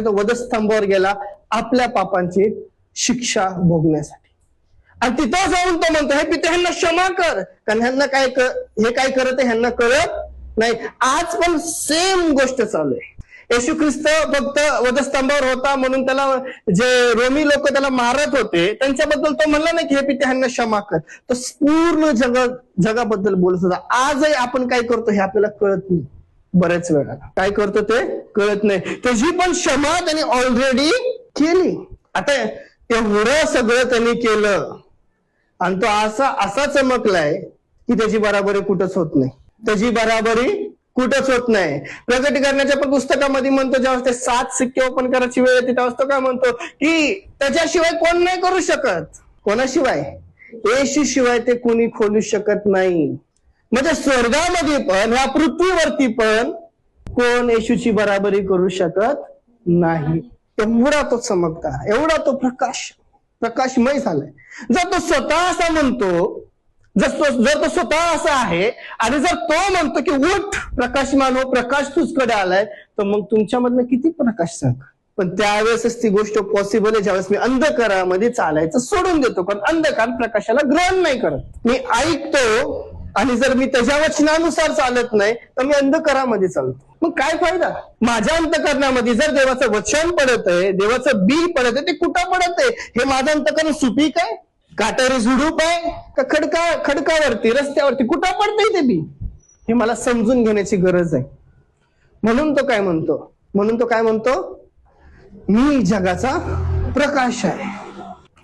तो वधस्तंभावर गेला आपल्या पापांची शिक्षा भोगण्यासाठी. आणि तिथं जाऊन तो म्हणतो, हे पिते ह्यांना क्षमा कर, कारण ह्यांना हे काय करत आहे ह्यांना कळत नाही. आज पण सेम गोष्ट चालू आहे. येशू ख्रिस्त फक्त वधस्तंभावर होता म्हणून त्याला जे रोमी लोक त्याला मारत होते त्यांच्याबद्दल तो म्हणला नाही की हे पिते ह्यांना क्षमा कर. तो पूर्ण जगाबद्दल बोलत होता. आजही आपण काय करतो हे आपल्याला कळत नाही. बऱ्याच वेळा काय करतो ते कळत नाही. त्याची पण क्षमा त्यांनी ऑलरेडी केली. आता एवढं सगळं त्यांनी केलं आणि तो असा चमकलाय की त्याची बराबरी कुठंच होत नाही. त्याची बराबरी कुठंच होत नाही. प्रगट करण्याच्या पण पुस्तकामध्ये म्हणतो, ज्यावेळेस ते 7 सिक्के ओपन करायची वेळ येते त्यावेळेस तो काय म्हणतो की त्याच्याशिवाय कोण नाही करू शकत. कोणाशिवाय? येशू शिवाय ते कोणी खोलू शकत नाही. म्हणजे स्वर्गामध्ये पण ह्या पृथ्वीवरती पण कोण येशूची बराबरी करू शकत नाही. एवढा तो चमकता, एवढा तो प्रकाशमय झालाय. जर तो स्वतः असा म्हणतो, जर तो स्वतः असा आहे आणि जर तो म्हणतो की उठ प्रकाशमान हो, प्रकाश तुझकडे आलाय, तर मग तुमच्यामधनं किती प्रकाश सांग. पण त्यावेळेसच ती गोष्ट पॉसिबल आहे ज्यावेळेस मी अंधकारामध्ये चालायचं सोडून देतो. कारण अंधकार प्रकाशाला ग्रहण नाही करत. मी ऐकतो आणि जर मी त्याच्या वचनानुसार चालत नाही तर मी अंधकारामध्ये चालतो. मग काय फायदा? माझ्या अंतकरणामध्ये जर देवाचं वचन पडत आहे, देवाचं बी पडत आहे, ते कुठं पडत आहे? हे माझं अंतकरण सुपीक आहे, काटेरी झुडूप आहे का खडकावरती रस्त्यावरती कुठं पडतंय ते बी? हे मला समजून घेण्याची गरज आहे. म्हणून तो काय म्हणतो, मी जगाचा प्रकाश आहे.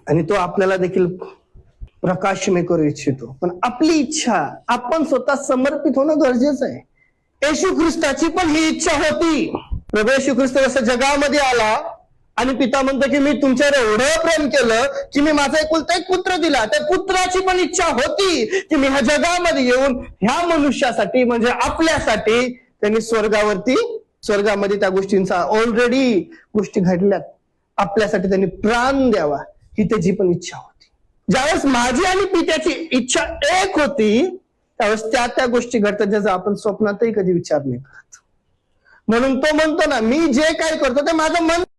आणि तो आपल्याला देखील प्रकाशमय करू इच्छितो. पण आपली इच्छा, आपण स्वतः समर्पित होणं गरजेचं आहे. येशू ख्रिस्ताची पण ही इच्छा होती. प्रभू येशू ख्रिस्त जसं जगामध्ये आला आणि पिता म्हणतो की मी तुमच्यावर एवढं प्रेम केलं की मी माझा एकुलता एक पुत्र दिला. त्या पुत्राची पण इच्छा होती की मी ह्या जगामध्ये येऊन ह्या मनुष्यासाठी म्हणजे आपल्यासाठी त्यांनी स्वर्गामध्ये त्या गोष्टींचा ऑलरेडी गोष्टी घडल्यात. आपल्यासाठी त्यांनी प्राण द्यावा ही त्याची पण इच्छा होती. ज्यावेळेस माझी आणि पित्याची इच्छा एक होती त्यावेळेस त्या गोष्टी घडतात ज्याचा आपण स्वप्नातही कधी विचार नाही करत. म्हणून तो म्हणतो ना, मी जे काय करतो ते माझं मन